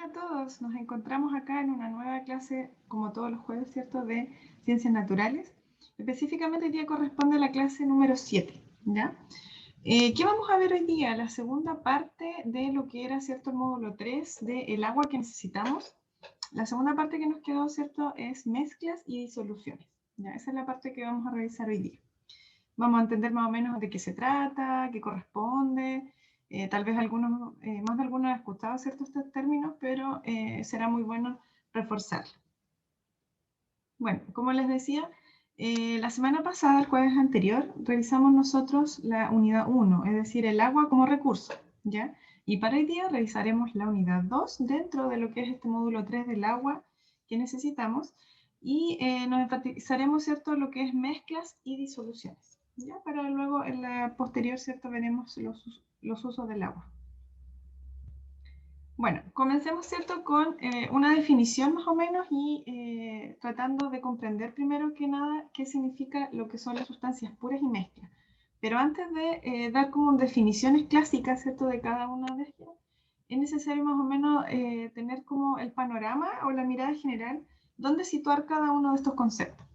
Hola a todos, nos encontramos acá en una nueva clase, como todos los jueves, ¿cierto?, de Ciencias Naturales. Específicamente hoy día corresponde a la clase número 7, ¿ya? ¿Qué vamos a ver hoy día? La segunda parte de lo que era, ¿cierto?, el módulo 3 del agua que necesitamos. La segunda parte que nos quedó, ¿cierto?, es mezclas y disoluciones, ¿ya? Esa es la parte que vamos a revisar hoy día. Vamos a entender más o menos de qué se trata, qué corresponde. Tal vez algunos, más de algunos han escuchado ciertos términos, pero será muy bueno reforzarlo. Bueno, como les decía, la semana pasada, el jueves anterior, revisamos nosotros la unidad 1, es decir, el agua como recurso, ¿ya? Y para hoy día revisaremos la unidad 2 dentro de lo que es este módulo 3 del agua que necesitamos y nos enfatizaremos, ¿cierto?, lo que es mezclas y disoluciones, ¿ya? Para luego en la posterior, ¿cierto?, veremos los usos del agua. Bueno, comencemos, ¿cierto?, con una definición más o menos y tratando de comprender primero que nada qué significa lo que son las sustancias puras y mezclas. Pero antes de dar como definiciones clásicas, ¿cierto?, de cada una de ellas, es necesario más o menos tener como el panorama o la mirada general dónde situar cada uno de estos conceptos.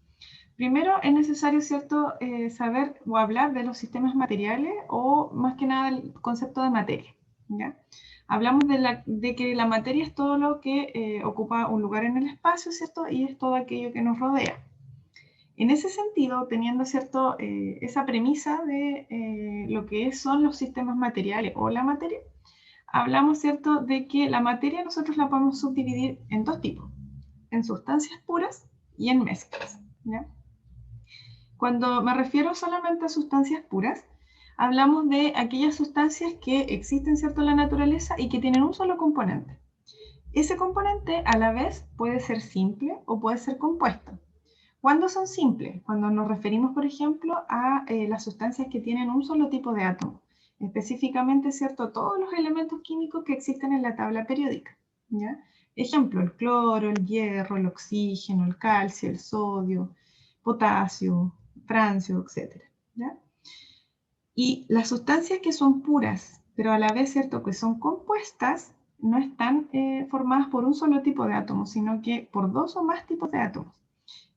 Primero es necesario, ¿cierto?, saber o hablar de los sistemas materiales o más que nada el concepto de materia, ¿ya? Hablamos de que la materia es todo lo que ocupa un lugar en el espacio, ¿cierto? Y es todo aquello que nos rodea. En ese sentido, teniendo, ¿cierto?, esa premisa de lo que son los sistemas materiales o la materia, hablamos, ¿cierto?, de que la materia nosotros la podemos subdividir en dos tipos, en sustancias puras y en mezclas, ¿ya? Cuando me refiero solamente a sustancias puras, hablamos de aquellas sustancias que existen, ¿cierto?, en la naturaleza y que tienen un solo componente. Ese componente a la vez puede ser simple o puede ser compuesto. ¿Cuándo son simples? Cuando nos referimos, por ejemplo, a las sustancias que tienen un solo tipo de átomo. Específicamente, ¿cierto?, todos los elementos químicos que existen en la tabla periódica, ¿ya? Ejemplo, el cloro, el hierro, el oxígeno, el calcio, el sodio, potasio, francio, etc., ¿ya? Y las sustancias que son puras, pero a la vez, ¿cierto?, que son compuestas, no están formadas por un solo tipo de átomos, sino que por dos o más tipos de átomos.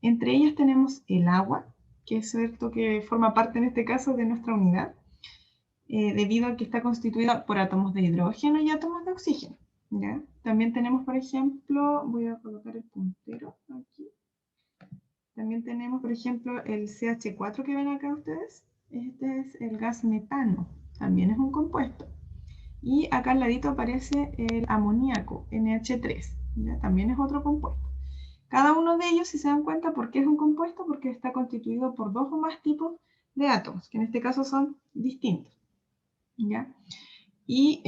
Entre ellas tenemos el agua, que es cierto que forma parte en este caso de nuestra unidad, debido a que está constituida por átomos de hidrógeno y átomos de oxígeno, ¿ya? También tenemos, por ejemplo, voy a colocar el puntero aquí. También tenemos, por ejemplo, el CH4 que ven acá ustedes. Este es el gas metano, también es un compuesto. Y acá al ladito aparece el amoníaco, NH3, ¿ya? También es otro compuesto. Cada uno de ellos, si se dan cuenta, ¿por qué es un compuesto? Porque está constituido por dos o más tipos de átomos, que en este caso son distintos, ¿ya? Y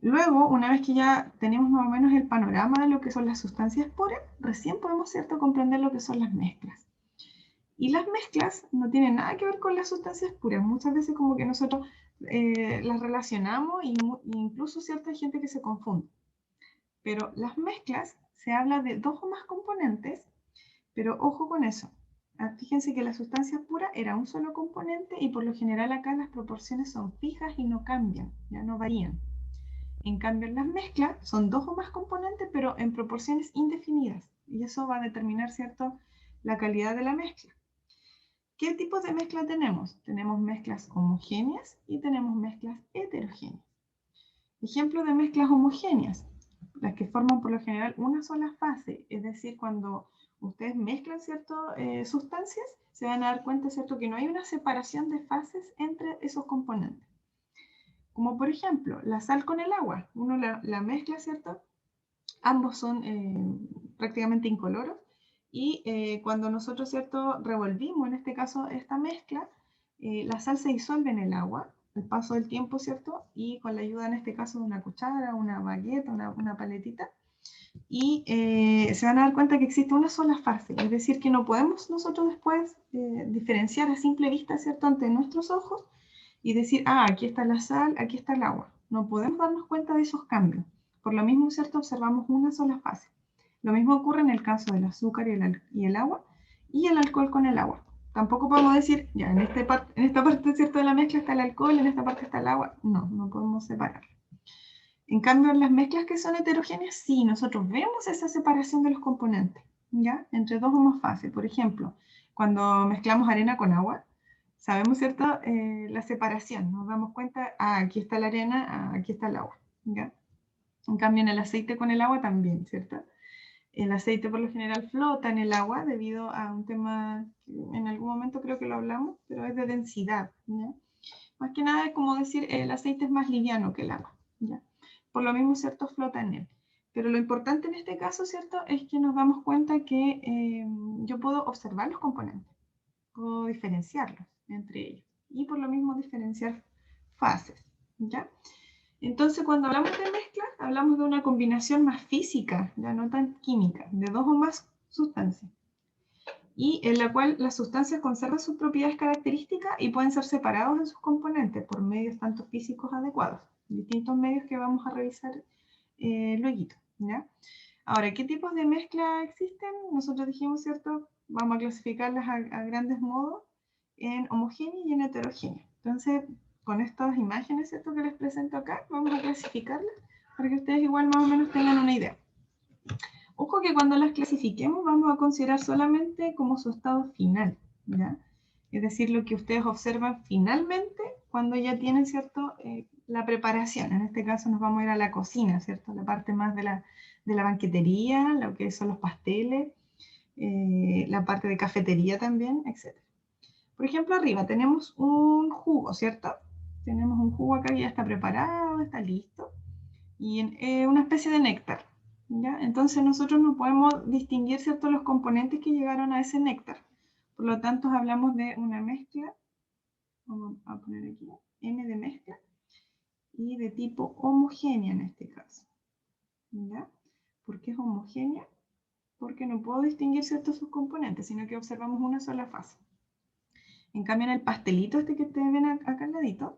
luego, una vez que ya tenemos más o menos el panorama de lo que son las sustancias puras, recién podemos, ¿cierto?, comprender lo que son las mezclas. Y las mezclas no tienen nada que ver con las sustancias puras. Muchas veces como que nosotros las relacionamos e incluso cierta gente que se confunde. Pero las mezclas se habla de dos o más componentes, pero ojo con eso. Fíjense que la sustancia pura era un solo componente y por lo general acá las proporciones son fijas y no cambian, ya no varían. En cambio en las mezclas son dos o más componentes, pero en proporciones indefinidas. Y eso va a determinar, ¿cierto?, la calidad de la mezcla. ¿Qué tipos de mezcla tenemos? Tenemos mezclas homogéneas y tenemos mezclas heterogéneas. Ejemplos de mezclas homogéneas, las que forman por lo general una sola fase, es decir, cuando ustedes mezclan ciertas sustancias, se van a dar cuenta, ¿cierto?, que no hay una separación de fases entre esos componentes. Como por ejemplo, la sal con el agua. Uno la mezcla, ¿cierto? Ambos son prácticamente incoloros. Y cuando nosotros, ¿cierto?, revolvimos, en este caso, esta mezcla, la sal se disuelve en el agua, al paso del tiempo, ¿cierto? Y con la ayuda, en este caso, de una cuchara, una baguette, una paletita, y se van a dar cuenta que existe una sola fase, es decir, que no podemos nosotros después diferenciar a simple vista, ¿cierto?, ante nuestros ojos, y decir, ah, aquí está la sal, aquí está el agua. No podemos darnos cuenta de esos cambios. Por lo mismo, ¿cierto?, observamos una sola fase. Lo mismo ocurre en el caso del azúcar y el agua, y el alcohol con el agua. Tampoco podemos decir, ya, en esta parte, ¿cierto?, de la mezcla está el alcohol, en esta parte está el agua. No, no podemos separarlo. En cambio, en las mezclas que son heterogéneas, sí, nosotros vemos esa separación de los componentes, ¿ya? Entre dos homofases. Por ejemplo, cuando mezclamos arena con agua, sabemos, ¿cierto? La separación, nos damos cuenta, aquí está la arena, aquí está el agua, ¿ya? En cambio, en el aceite con el agua también, ¿cierto? El aceite por lo general flota en el agua debido a un tema que en algún momento creo que lo hablamos, pero es de densidad, ¿ya? Más que nada es como decir, el aceite es más liviano que el agua, ¿ya? Por lo mismo, ¿cierto? Flota en él. Pero lo importante en este caso, ¿cierto? Es que nos damos cuenta que yo puedo observar los componentes, puedo diferenciarlos entre ellos y por lo mismo diferenciar fases, ¿ya? Entonces, cuando hablamos de mezcla, hablamos de una combinación más física, ya no tan química, de dos o más sustancias, y en la cual las sustancias conservan sus propiedades características y pueden ser separados de sus componentes por medios tanto físicos adecuados, distintos medios que vamos a revisar luego, ¿ya? Ahora, ¿qué tipos de mezcla existen? Nosotros dijimos, ¿cierto? Vamos a clasificarlas a grandes modos en homogénea y en heterogénea. Entonces, con estas imágenes, ¿cierto? Que les presento acá, vamos a clasificarlas para que ustedes igual más o menos tengan una idea. Ojo que cuando las clasifiquemos vamos a considerar solamente como su estado final, ¿ya? Es decir, lo que ustedes observan finalmente cuando ya tienen, ¿cierto? La preparación. En este caso nos vamos a ir a la cocina, ¿cierto? La parte más de la banquetería, lo que son los pasteles, la parte de cafetería también, etc. Por ejemplo, arriba tenemos un jugo, ¿cierto? Tenemos un jugo acá que ya está preparado, está listo. Y una especie de néctar, ¿ya? Entonces nosotros no podemos distinguir, ¿cierto?, los componentes que llegaron a ese néctar. Por lo tanto, hablamos de una mezcla, vamos a poner aquí, N de mezcla, y de tipo homogénea en este caso, ¿ya? ¿Por qué es homogénea? Porque no puedo distinguir ciertos sus componentes, sino que observamos una sola fase. En cambio, en el pastelito este que ustedes ven acá al ladito,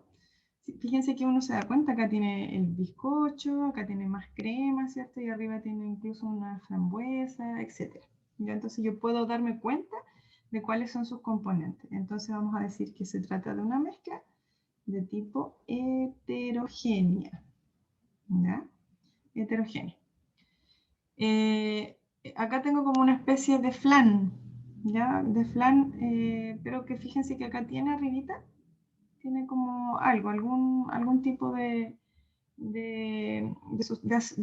fíjense que uno se da cuenta, acá tiene el bizcocho, acá tiene más crema, ¿cierto? Y arriba tiene incluso una frambuesa, etc. ¿Ya? Entonces yo puedo darme cuenta de cuáles son sus componentes. Entonces vamos a decir que se trata de una mezcla de tipo heterogénea, ¿ya? Heterogénea. Acá tengo como una especie de flan, ¿ya? De flan, pero que fíjense que acá tiene arribita, tiene como algún tipo de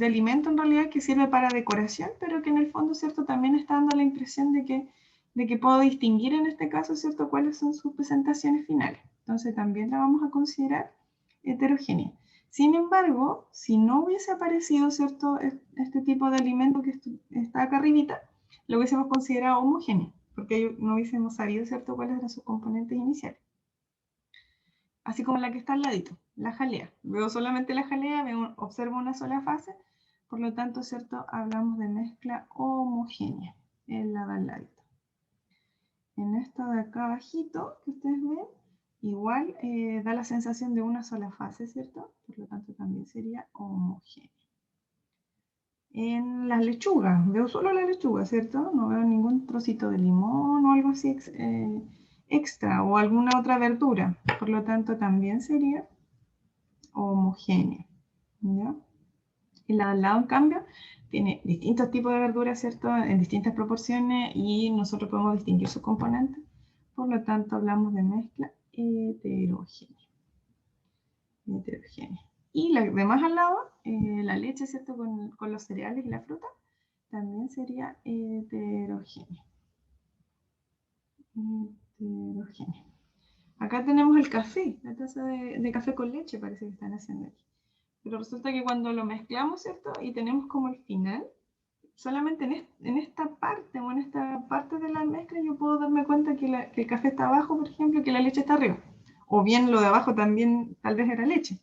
alimento en realidad que sirve para decoración, pero que en el fondo, ¿cierto? También está dando la impresión de que puedo distinguir en este caso, ¿cierto? Cuáles son sus presentaciones finales. Entonces también la vamos a considerar heterogénea. Sin embargo, si no hubiese aparecido, ¿cierto? Este tipo de alimento que está acá arribita, lo hubiésemos considerado homogéneo, porque no hubiésemos sabido, ¿cierto? Cuáles eran sus componentes iniciales. Así como la que está al ladito, la jalea. Veo solamente la jalea, observo una sola fase, por lo tanto, ¿cierto? Hablamos de mezcla homogénea, en la de al ladito. En esta de acá abajito, que ustedes ven, igual da la sensación de una sola fase, ¿cierto? Por lo tanto, también sería homogénea. En las lechugas, veo solo la lechuga, ¿cierto? No veo ningún trocito de limón o algo así extra o alguna otra verdura. Por lo tanto, también sería homogénea, ¿ya? Y la de al lado, en cambio, tiene distintos tipos de verduras, ¿cierto? En distintas proporciones y nosotros podemos distinguir sus componentes. Por lo tanto, hablamos de mezcla heterogénea. Heterogénea. Y la de más al lado, la leche, ¿cierto? Con los cereales y la fruta, también sería heterogénea. Heterogénea. Acá tenemos el café, la taza de café con leche parece que están haciendo aquí. Pero resulta que cuando lo mezclamos, ¿cierto? Y tenemos como el final, solamente en esta parte o en esta parte de la mezcla yo puedo darme cuenta que el café está abajo, por ejemplo, y que la leche está arriba. O bien lo de abajo también tal vez era leche.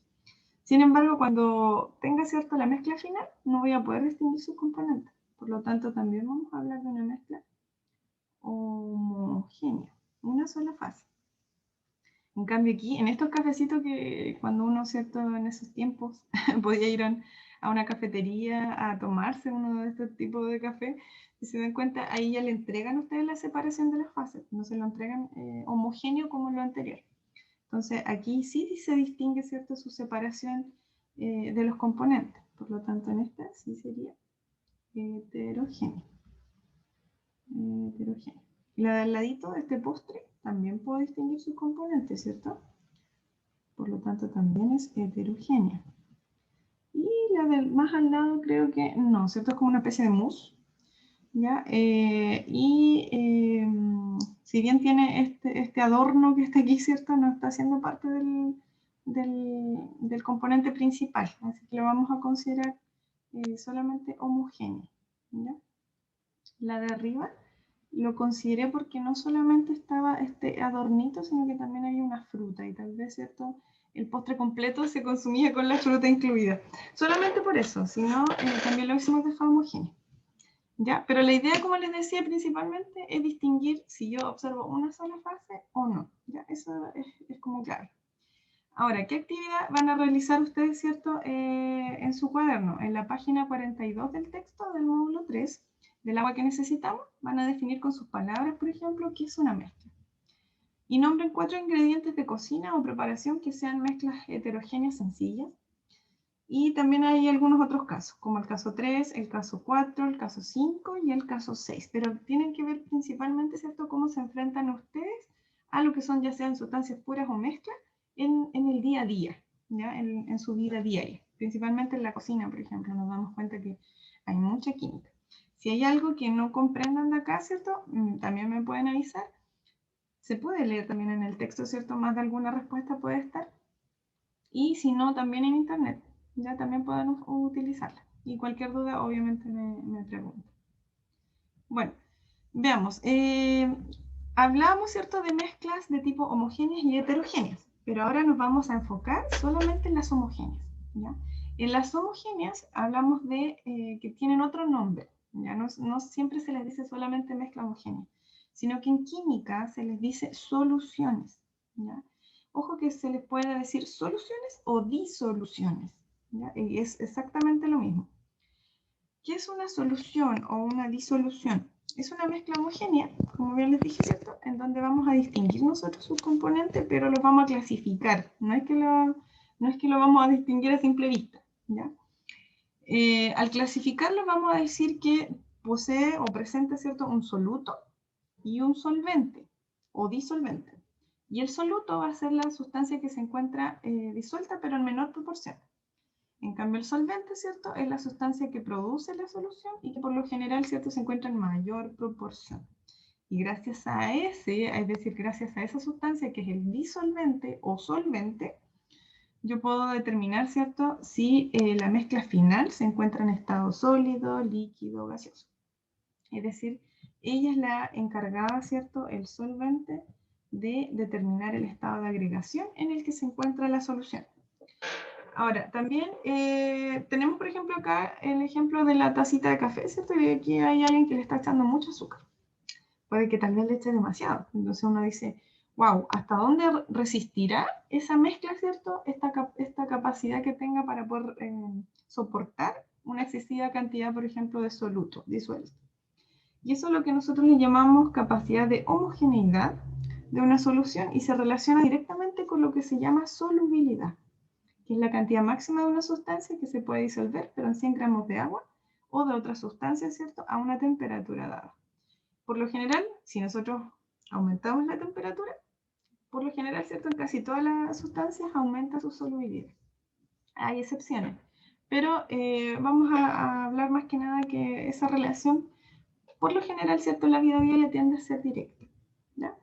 Sin embargo, cuando tenga, ¿cierto? La mezcla final, no voy a poder distinguir sus componentes. Por lo tanto, también vamos a hablar de una mezcla homogénea, una sola fase. En cambio aquí, en estos cafecitos que cuando uno, ¿cierto? En esos tiempos podía ir a una cafetería a tomarse uno de estos tipos de café, si se dan cuenta, ahí ya le entregan a ustedes la separación de las fases, no se lo entregan homogéneo como lo anterior. Entonces aquí sí se distingue, ¿cierto? Su separación de los componentes. Por lo tanto, en esta sí sería heterogénea. Heterogénea. La del ladito de este postre también puedo distinguir sus componentes, ¿cierto? Por lo tanto, también es heterogénea. Y la del más al lado creo que no, ¿cierto? Es como una especie de mousse. ¿Ya? Si bien tiene este adorno que está aquí, ¿cierto? No está siendo parte del componente principal. Así que lo vamos a considerar solamente homogéneo. ¿Ya? La de arriba lo consideré porque no solamente estaba este adornito, sino que también había una fruta y tal vez, ¿cierto? El postre completo se consumía con la fruta incluida. Solamente por eso, si no, también lo hubiésemos dejado homogéneo. ¿Ya? Pero la idea, como les decía, principalmente es distinguir si yo observo una sola fase o no. ¿Ya? Eso es como clave. Ahora, ¿qué actividad van a realizar ustedes, cierto, en su cuaderno? En la página 42 del texto del módulo 3, del agua que necesitamos, van a definir con sus palabras, por ejemplo, qué es una mezcla. Y nombren 4 ingredientes de cocina o preparación que sean mezclas heterogéneas sencillas. Y también hay algunos otros casos, como el caso 3, el caso 4, el caso 5 y el caso 6. Pero tienen que ver principalmente, ¿cierto?, cómo se enfrentan ustedes a lo que son ya sean sustancias puras o mezclas en el día a día, ¿ya? En su vida diaria. Principalmente en la cocina, por ejemplo, nos damos cuenta que hay mucha química. Si hay algo que no comprendan de acá, ¿cierto?, también me pueden avisar. Se puede leer también en el texto, ¿cierto?, más de alguna respuesta puede estar. Y si no, también en internet. Ya también pueden utilizarla. Y cualquier duda, obviamente, me preguntan. Bueno, veamos. Hablamos, ¿cierto?, de mezclas de tipo homogéneas y heterogéneas. Pero ahora nos vamos a enfocar solamente en las homogéneas. ¿Ya? En las homogéneas hablamos de que tienen otro nombre. ¿Ya? No siempre se les dice solamente mezcla homogénea, sino que en química se les dice soluciones. ¿Ya? Ojo que se les puede decir soluciones o disoluciones. ¿Ya? Y es exactamente lo mismo. ¿Qué es una solución o una disolución? Es una mezcla homogénea, como bien les dije, ¿cierto? En donde vamos a distinguir nosotros sus componentes, pero los vamos a clasificar. No es que lo vamos a distinguir a simple vista. ¿Ya? Al clasificarlo vamos a decir que posee o presenta, ¿cierto?, un soluto y un solvente o disolvente. Y el soluto va a ser la sustancia que se encuentra disuelta, pero en menor proporción. En cambio, el solvente, ¿cierto?, es la sustancia que produce la solución y que por lo general, ¿cierto?, se encuentra en mayor proporción. Y gracias a es decir, gracias a esa sustancia que es el disolvente o solvente, yo puedo determinar, ¿cierto?, si la mezcla final se encuentra en estado sólido, líquido, gaseoso. Es decir, ella es la encargada, ¿cierto?, el solvente, de determinar el estado de agregación en el que se encuentra la solución. Ahora, también tenemos, por ejemplo, acá el ejemplo de la tacita de café, ¿cierto? Y aquí hay alguien que le está echando mucho azúcar. Puede que tal vez le eche demasiado. Entonces uno dice, wow, ¿hasta dónde resistirá esa mezcla, ¿cierto? Esta capacidad que tenga para poder soportar una excesiva cantidad, por ejemplo, de soluto disuelto. Y eso es lo que nosotros le llamamos capacidad de homogeneidad de una solución y se relaciona directamente con lo que se llama solubilidad, que es la cantidad máxima de una sustancia que se puede disolver, pero en 100 gramos de agua o de otra sustancia, ¿cierto?, a una temperatura dada. Por lo general, si nosotros aumentamos la temperatura, por lo general, ¿cierto?, en casi todas las sustancias aumenta su solubilidad. Hay excepciones, pero vamos a hablar más que nada que esa relación, por lo general, ¿cierto?, en la vida diaria tiende a ser directa. ¿Ya?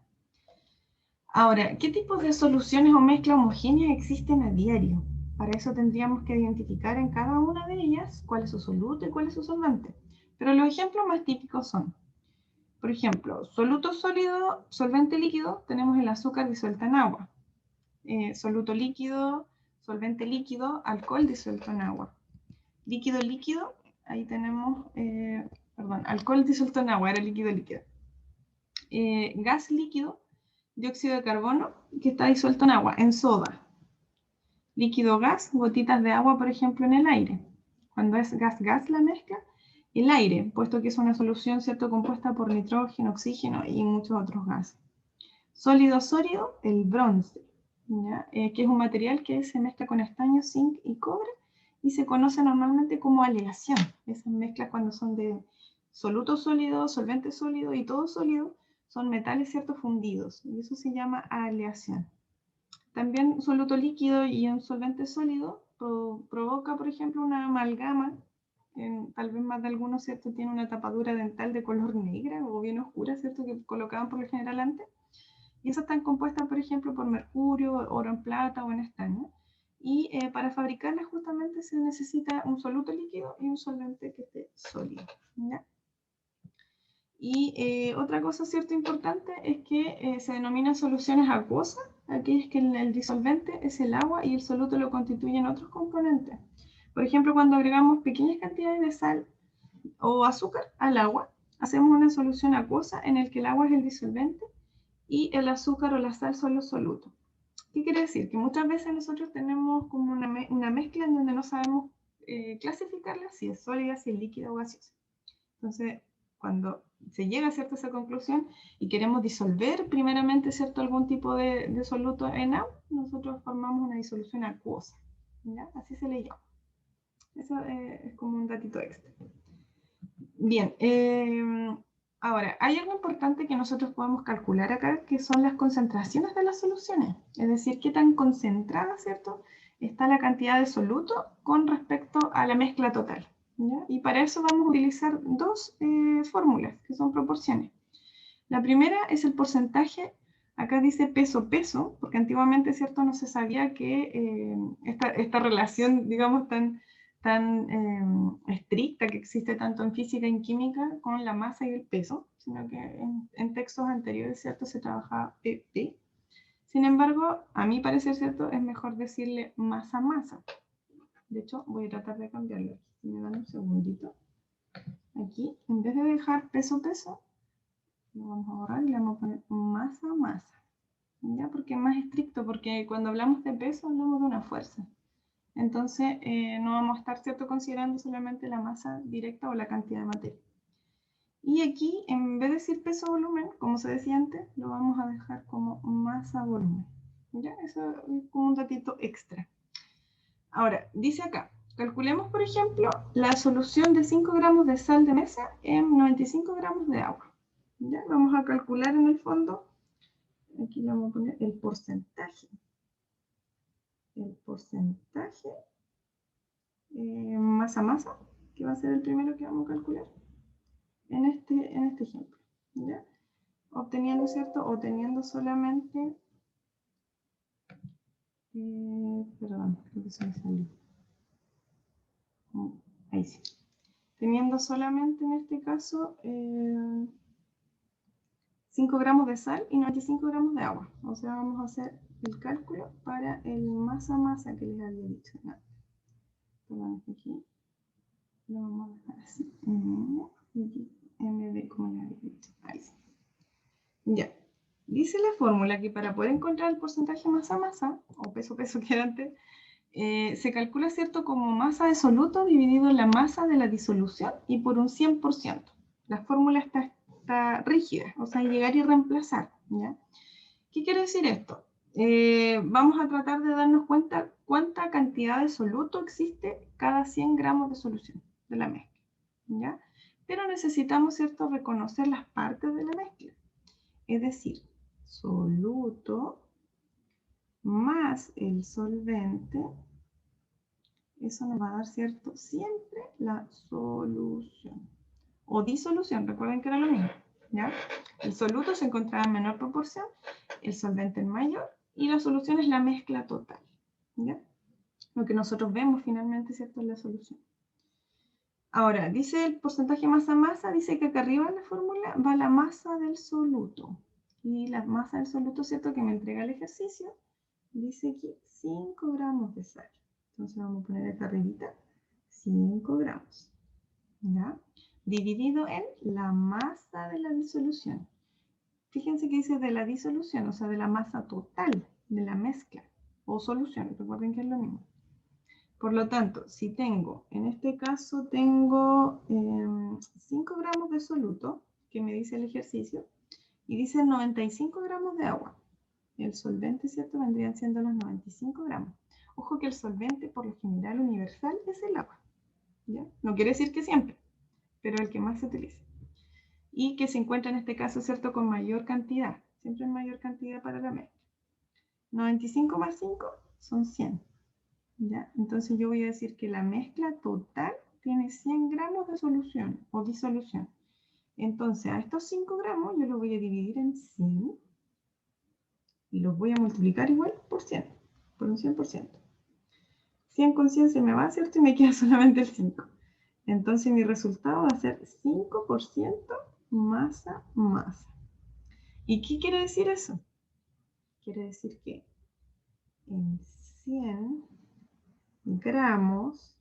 Ahora, ¿qué tipos de soluciones o mezclas homogéneas existen a diario? Para eso tendríamos que identificar en cada una de ellas cuál es su soluto y cuál es su solvente. Pero los ejemplos más típicos son, por ejemplo, soluto sólido, solvente líquido, tenemos el azúcar disuelta en agua. Soluto líquido, solvente líquido, alcohol disuelto en agua. Líquido líquido, ahí tenemos, alcohol disuelto en agua, era líquido líquido. Gas líquido, dióxido de carbono, que está disuelto en agua, en soda. Líquido gas, gotitas de agua, por ejemplo, en el aire. Cuando es gas-gas la mezcla, el aire, puesto que es una solución, ¿cierto?, compuesta por nitrógeno, oxígeno y muchos otros gases. Sólido sólido, el bronce, que es un material que se mezcla con estaño, zinc y cobre y se conoce normalmente como aleación. Esas mezclas cuando son de soluto sólido, solvente sólido y todo sólido, son metales, ¿cierto?, fundidos, y eso se llama aleación. También un soluto líquido y un solvente sólido provoca, por ejemplo, una amalgama. Tal vez más de algunos, ¿cierto?, tiene una tapadura dental de color negra o bien oscura, ¿cierto?, que colocaban por lo general antes. Y esas están compuestas, por ejemplo, por mercurio, oro en plata o en estaño. Y para fabricarlas justamente se necesita un soluto líquido y un solvente que esté sólido, ¿ya? Y otra cosa, cierto, importante es que se denominan soluciones acuosas, aquellas que el disolvente es el agua y el soluto lo constituyen otros componentes. Por ejemplo, cuando agregamos pequeñas cantidades de sal o azúcar al agua, hacemos una solución acuosa en el que el agua es el disolvente y el azúcar o la sal son los solutos. ¿Qué quiere decir? Que muchas veces nosotros tenemos como una mezcla en donde no sabemos clasificarla, si es sólida, si es líquida o gaseosa. Entonces, cuando se llega a cierta esa conclusión y queremos disolver primeramente, ¿cierto?, algún tipo de soluto en agua, nosotros formamos una disolución acuosa, ¿ya? Así se le llama. Eso es como un datito extra. Bien, ahora, hay algo importante que nosotros podemos calcular acá, que son las concentraciones de las soluciones. Es decir, qué tan concentrada, ¿cierto?, está la cantidad de soluto con respecto a la mezcla total, ¿ya? Y para eso vamos a utilizar dos fórmulas, que son proporciones. La primera es el porcentaje. Acá dice peso-peso, porque antiguamente, ¿cierto?, no se sabía que esta relación, digamos, tan estricta que existe tanto en física y en química con la masa y el peso, sino que en textos anteriores, ¿cierto?, se trabajaba PP. Sin embargo, a mi parecer, ¿cierto?, es mejor decirle masa-masa. De hecho, voy a tratar de cambiarlo. Si me dan un segundito. Aquí, en vez de dejar peso-peso, lo vamos a borrar y le vamos a poner masa-masa. ¿Ya? Porque es más estricto, porque cuando hablamos de peso hablamos de una fuerza. Entonces, no vamos a estar, ¿cierto?, considerando solamente la masa directa o la cantidad de materia. Y aquí, en vez de decir peso-volumen, como se decía antes, lo vamos a dejar como masa-volumen. ¿Ya? Eso es como un datito extra. Ahora, dice acá, calculemos, por ejemplo, la solución de 5 gramos de sal de mesa en 95 gramos de agua. ¿Ya? Vamos a calcular en el fondo, aquí le vamos a poner el porcentaje. El porcentaje masa-masa, que va a ser el primero que vamos a calcular en este ejemplo, ¿ya? Obteniendo, ¿cierto? O teniendo solamente, perdón, creo que se me salió. Ahí sí. Teniendo solamente en este caso 5 gramos de sal y 95 gramos de agua. O sea, vamos a hacer el cálculo para el masa-masa que les había dicho antes. Perdón, aquí lo vamos a dejar así. MD, como les había dicho. Ahí sí. Ya. Dice la fórmula que para poder encontrar el porcentaje masa-masa, o peso-peso que era antes, se calcula, ¿cierto?, como masa de soluto dividido en la masa de la disolución y por un 100%. La fórmula está rígida, o sea, llegar y reemplazar, ¿ya? ¿Qué quiere decir esto? Vamos a tratar de darnos cuenta cuánta cantidad de soluto existe cada 100 gramos de solución de la mezcla, ¿ya? Pero necesitamos, ¿cierto?, reconocer las partes de la mezcla. Es decir, soluto más el solvente, eso nos va a dar, ¿cierto?, siempre la solución. O disolución, recuerden que era lo mismo, ¿ya? El soluto se encontraba en menor proporción, el solvente en mayor, y la solución es la mezcla total, ¿ya? Lo que nosotros vemos finalmente, ¿cierto?, es la solución. Ahora, dice el porcentaje masa-masa, dice que acá arriba en la fórmula va la masa del soluto. Y la masa del soluto, ¿cierto?, que me entrega el ejercicio, dice aquí 5 gramos de sal. Entonces vamos a poner acá arribita 5 gramos, ¿ya? Dividido en la masa de la disolución. Fíjense que dice de la disolución, o sea, de la masa total de la mezcla o solución. Recuerden que es lo mismo. Por lo tanto, si tengo, en este caso tengo 5 gramos de soluto, que me dice el ejercicio, y dice 95 gramos de agua. El solvente, ¿cierto?, vendrían siendo los 95 gramos. Ojo que el solvente, por lo general universal, es el agua. ¿Ya? No quiere decir que siempre, pero el que más se utiliza. Y que se encuentra en este caso, ¿cierto?, con mayor cantidad. Siempre en mayor cantidad para la mezcla. 95 más 5 son 100. ¿Ya? Entonces yo voy a decir que la mezcla total tiene 100 gramos de solución o disolución. Entonces a estos 5 gramos yo los voy a dividir en 100 y los voy a multiplicar igual por 100, por un 100%. 100 con 100 se me va, ¿cierto? Y me queda solamente el 5. Entonces mi resultado va a ser 5% masa. ¿Y qué quiere decir eso? Quiere decir que en 100 gramos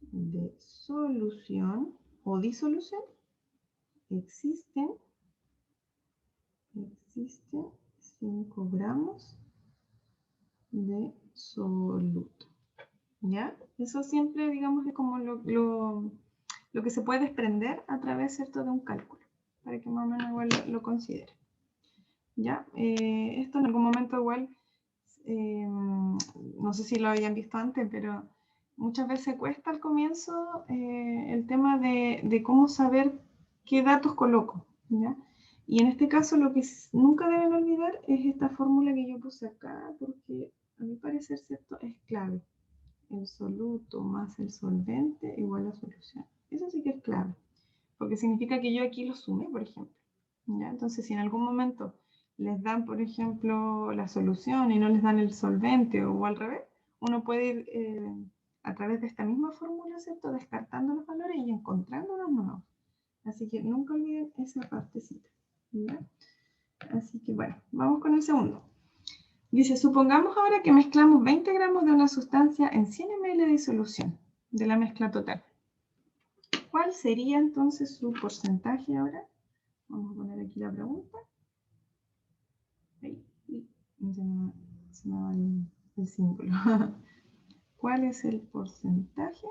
de solución o disolución existen 5 gramos de soluto. ¿Ya? Eso siempre, digamos, es como lo que se puede desprender a través, ¿cierto?, de un cálculo, para que más o menos igual lo considere. ¿Ya? Esto en algún momento igual, no sé si lo habían visto antes, pero muchas veces cuesta al comienzo el tema de cómo saber qué datos coloco, ¿ya? Y en este caso lo que nunca deben olvidar es esta fórmula que yo puse acá, porque a mi parecer, ¿cierto?, es clave. El soluto más el solvente igual a solución. Eso sí que es clave, porque significa que yo aquí lo sumé, por ejemplo. ¿Ya? Entonces, si en algún momento les dan, por ejemplo, la solución y no les dan el solvente o al revés, uno puede ir a través de esta misma fórmula, ¿cierto?, descartando los valores y encontrando los nuevos. Así que nunca olviden esa partecita. ¿Ya? Así que bueno, vamos con el segundo. Dice, supongamos ahora que mezclamos 20 gramos de una sustancia en 100 ml de disolución de la mezcla total. ¿Cuál sería entonces su porcentaje ahora? Vamos a poner aquí la pregunta. Ahí, se me va el símbolo. ¿Cuál es el porcentaje?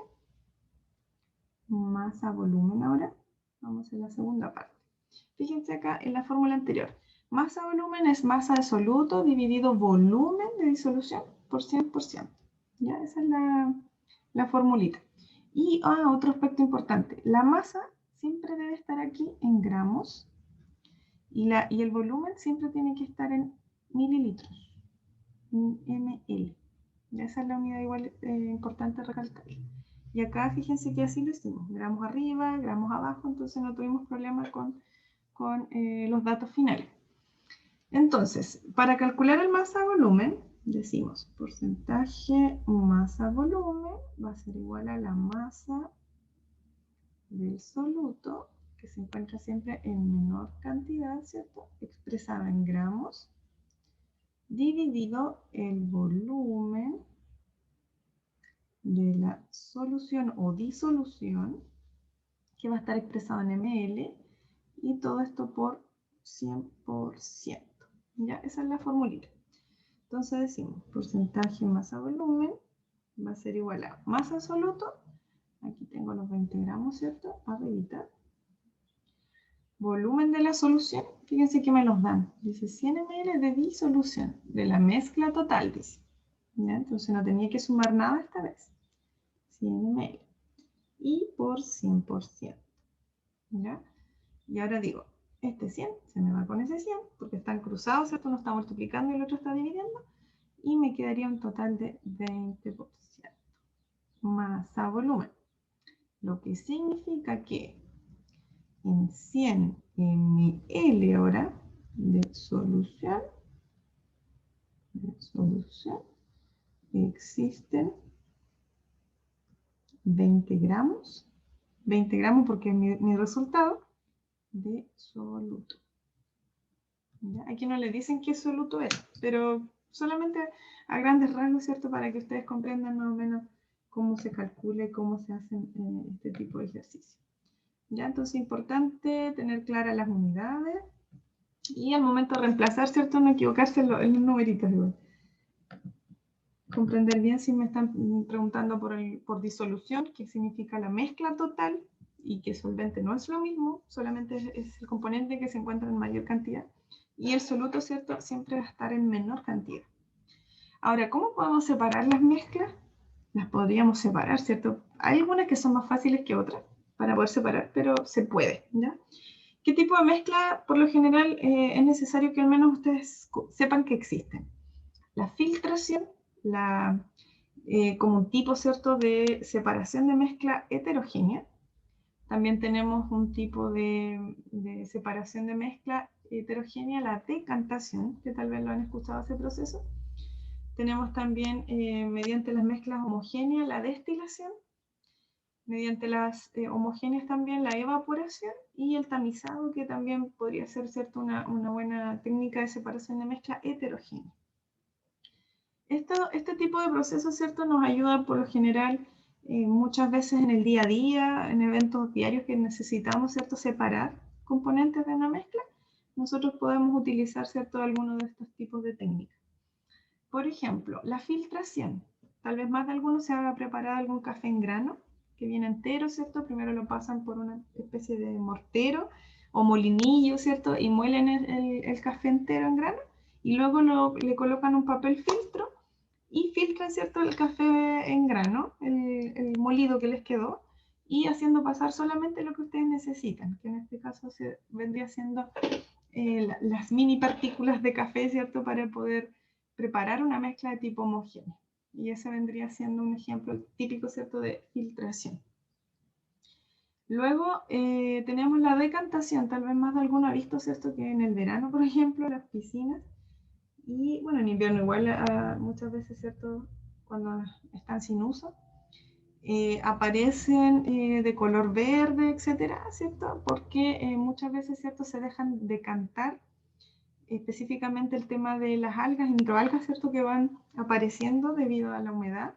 Masa volumen ahora. Vamos a la segunda parte. Fíjense acá en la fórmula anterior. Masa volumen es masa de soluto dividido volumen de disolución por 100%. ¿Ya? Esa es la formulita. Y otro aspecto importante. La masa siempre debe estar aquí en gramos y el volumen siempre tiene que estar en mililitros, ml. Esa es la unidad igual importante recalcar. Y acá fíjense que así lo hicimos. Gramos arriba, gramos abajo, entonces no tuvimos problema con los datos finales. Entonces, para calcular el masa-volumen, decimos porcentaje masa-volumen va a ser igual a la masa del soluto, que se encuentra siempre en menor cantidad, ¿cierto?, expresada en gramos, dividido el volumen de la solución o disolución, que va a estar expresado en ml, y todo esto por 100%. ¿Ya? Esa es la formulita. Entonces decimos, porcentaje masa-volumen va a ser igual a masa soluto, aquí tengo los 20 gramos, ¿cierto?, arribita. Volumen de la solución, fíjense que me los dan. Dice 100 ml de disolución, de la mezcla total, dice. ¿Ya? Entonces no tenía que sumar nada esta vez. 100 ml. Y por 100%. ¿Ya? Y ahora digo, este 100 se me va con ese 100, porque están cruzados, ¿cierto? Uno está multiplicando y el otro está dividiendo. Y me quedaría un total de 20%. Masa volumen. Lo que significa que en 100 ml ahora de solución existen 20 gramos porque es mi resultado de soluto. ¿Ya? Aquí no le dicen qué soluto es, pero solamente a grandes rasgos, ¿cierto?, para que ustedes comprendan más o menos cómo se calcula y cómo se hacen este tipo de ejercicios. ¿Ya? Entonces es importante tener claras las unidades y al momento de reemplazar, ¿cierto?, no equivocarse en los numeritos igual. Comprender bien si me están preguntando por disolución, que significa la mezcla total, y que solvente no es lo mismo, solamente es el componente que se encuentra en mayor cantidad. Y el soluto, ¿cierto?, siempre va a estar en menor cantidad. Ahora, ¿cómo podemos separar las mezclas? Las podríamos separar, ¿cierto? Hay algunas que son más fáciles que otras para poder separar, pero se puede, ¿ya? ¿Qué tipo de mezcla? Por lo general es necesario que al menos ustedes sepan que existen. La filtración, como un tipo, ¿cierto?, de separación de mezcla heterogénea. También tenemos un tipo de separación de mezcla heterogénea, la decantación, que tal vez lo han escuchado ese proceso. Tenemos también, mediante las mezclas homogéneas, la destilación. Mediante las homogéneas también la evaporación y el tamizado, que también podría ser, ¿cierto?, una buena técnica de separación de mezcla heterogénea. Este tipo de procesos, ¿cierto?, nos ayuda por lo general muchas veces en el día a día, en eventos diarios que necesitamos, ¿cierto?, separar componentes de una mezcla. Nosotros podemos utilizar, ¿cierto?, algunos de estos tipos de técnicas. Por ejemplo, la filtración. Tal vez más de algunos se haga preparar algún café en grano, que viene entero, ¿cierto? Primero lo pasan por una especie de mortero o molinillo, ¿cierto? Y muelen el café entero en grano y luego le colocan un papel filtro y filtran, ¿cierto?, el café en grano, el molido que les quedó, y haciendo pasar solamente lo que ustedes necesitan, que en este caso se vendría siendo las mini partículas de café, ¿cierto?, para poder preparar una mezcla de tipo homogéneo. Y ese vendría siendo un ejemplo típico, ¿cierto?, de filtración. Luego tenemos la decantación. Tal vez más de alguno ha visto, ¿cierto?, que en el verano, por ejemplo, las piscinas, y bueno, en invierno igual muchas veces, ¿cierto?, cuando están sin uso, aparecen de color verde, etcétera, ¿cierto? Porque muchas veces, ¿cierto?, se dejan decantar específicamente el tema de las algas y microalgas, ¿cierto?, que van apareciendo debido a la humedad,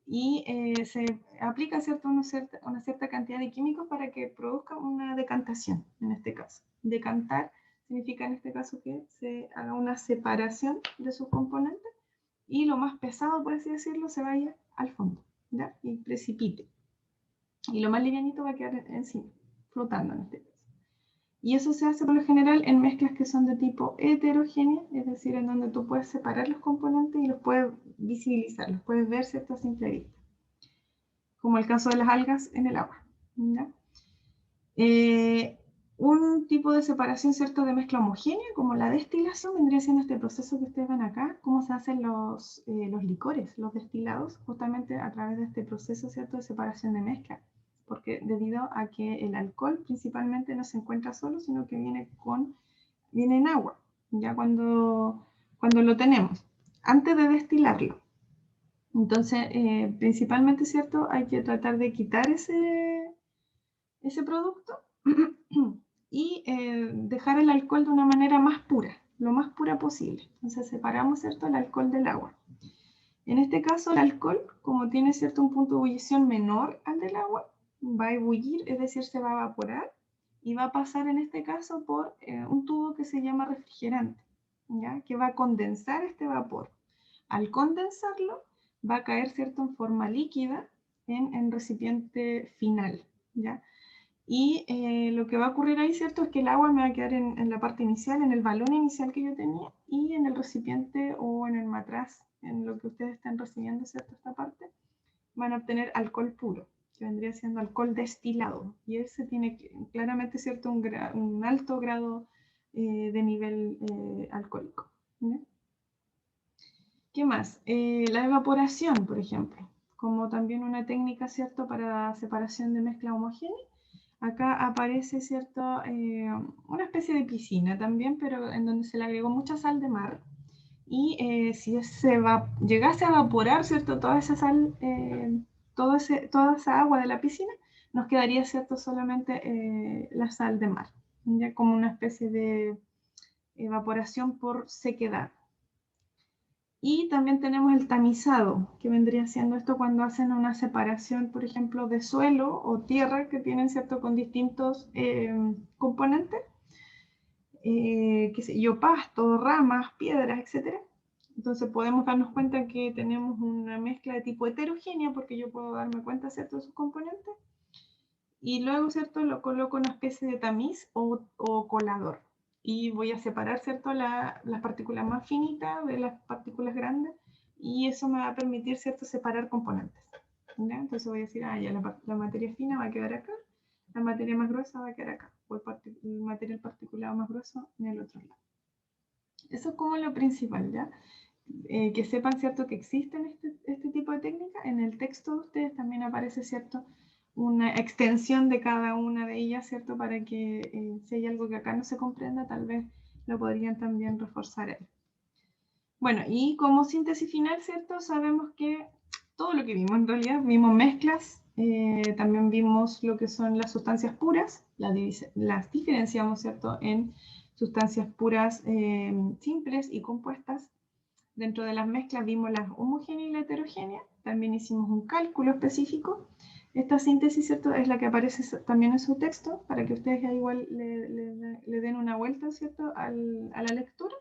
y se aplica, ¿cierto?, una cierta cantidad de químicos para que produzca una decantación, en este caso. Decantar significa en este caso que se haga una separación de sus componentes y lo más pesado, por así decirlo, se vaya al fondo, ¿ya? Y precipite. Y lo más livianito va a quedar encima, flotando en este caso. Y eso se hace por lo general en mezclas que son de tipo heterogénea, es decir, en donde tú puedes separar los componentes y los puedes visibilizar, los puedes ver, ¿cierto?, a simple vista, como el caso de las algas en el agua, ¿ya? Un tipo de separación, ¿cierto?, de mezcla homogénea, como la destilación, vendría siendo este proceso que ustedes ven acá, cómo se hacen los licores, los destilados, justamente a través de este proceso, ¿cierto?, de separación de mezcla, porque debido a que el alcohol principalmente no se encuentra solo, sino que viene en agua, ya cuando lo tenemos, antes de destilarlo. Entonces, principalmente, ¿cierto?, hay que tratar de quitar ese producto y dejar el alcohol de una manera más pura, lo más pura posible. Entonces separamos, ¿cierto?, el alcohol del agua. En este caso, el alcohol, como tiene, ¿cierto?, un punto de ebullición menor al del agua, va a ebullir, es decir, se va a evaporar y va a pasar en este caso por un tubo que se llama refrigerante, ¿ya?, que va a condensar este vapor. Al condensarlo, va a caer, ¿cierto?, en forma líquida en recipiente final, ¿ya? Y lo que va a ocurrir ahí, ¿cierto?, es que el agua me va a quedar en la parte inicial, en el balón inicial que yo tenía, y en el recipiente o en el matraz, en lo que ustedes están recibiendo, ¿cierto?, esta parte, van a obtener alcohol puro, que vendría siendo alcohol destilado. Y ese tiene claramente, ¿cierto?, un alto grado de nivel alcohólico, ¿ya? ¿Qué más? La evaporación, por ejemplo, como también una técnica, ¿cierto?, para separación de mezcla homogénea. Acá aparece, ¿cierto?, una especie de piscina también, pero en donde se le agregó mucha sal de mar. Y si llegase a evaporar, ¿cierto?, toda esa sal, toda esa agua de la piscina, nos quedaría, ¿cierto?, solamente la sal de mar, ya como una especie de evaporación por sequedad. Y también tenemos el tamizado, que vendría siendo esto cuando hacen una separación, por ejemplo, de suelo o tierra que tienen, ¿cierto?, con distintos componentes, qué sé yo, pasto, ramas, piedras, etc. Entonces podemos darnos cuenta que tenemos una mezcla de tipo heterogénea, porque yo puedo darme cuenta, ¿cierto?, de sus componentes. Y luego, ¿cierto?, lo coloco en una especie de tamiz o colador. Y voy a separar, ¿cierto?, las partículas más finitas de las partículas grandes, y eso me va a permitir, ¿cierto?, separar componentes. ¿Ya? Entonces voy a decir, ya la materia fina va a quedar acá, la materia más gruesa va a quedar acá, o el material particulado más grueso en el otro lado. Eso es como lo principal, ¿ya? Que sepan, ¿cierto?, que existen este tipo de técnicas. En el texto de ustedes también aparece, ¿cierto?, una extensión de cada una de ellas, ¿cierto?, para que si hay algo que acá no se comprenda, tal vez lo podrían también reforzar ahí. Bueno, y como síntesis final, ¿cierto?, sabemos que todo lo que vimos en realidad, vimos mezclas, también vimos lo que son las sustancias puras, las diferenciamos, ¿cierto?, en sustancias puras simples y compuestas. Dentro de las mezclas vimos la homogénea y la heterogénea, también hicimos un cálculo específico. Esta síntesis, ¿cierto?, es la que aparece también en su texto, para que ustedes igual le den una vuelta, ¿cierto?, a la lectura.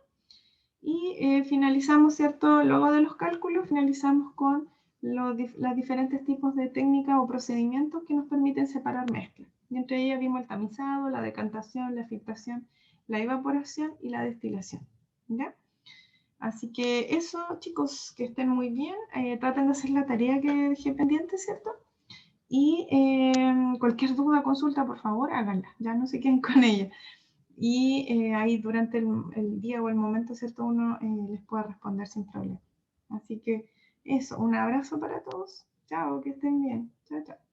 Y finalizamos, ¿cierto?, luego de los cálculos, finalizamos con los diferentes tipos de técnicas o procedimientos que nos permiten separar mezclas. Y entre ellas vimos el tamizado, la decantación, la filtración, la evaporación y la destilación. ¿Ya? Así que eso, chicos, que estén muy bien. Traten de hacer la tarea que dejé pendiente, ¿cierto? Y cualquier duda, consulta, por favor, háganla. Ya no se queden con ella. Y ahí durante el día o el momento, ¿cierto?, uno les pueda responder sin problema. Así que eso, un abrazo para todos. Chao, que estén bien. Chao, chao.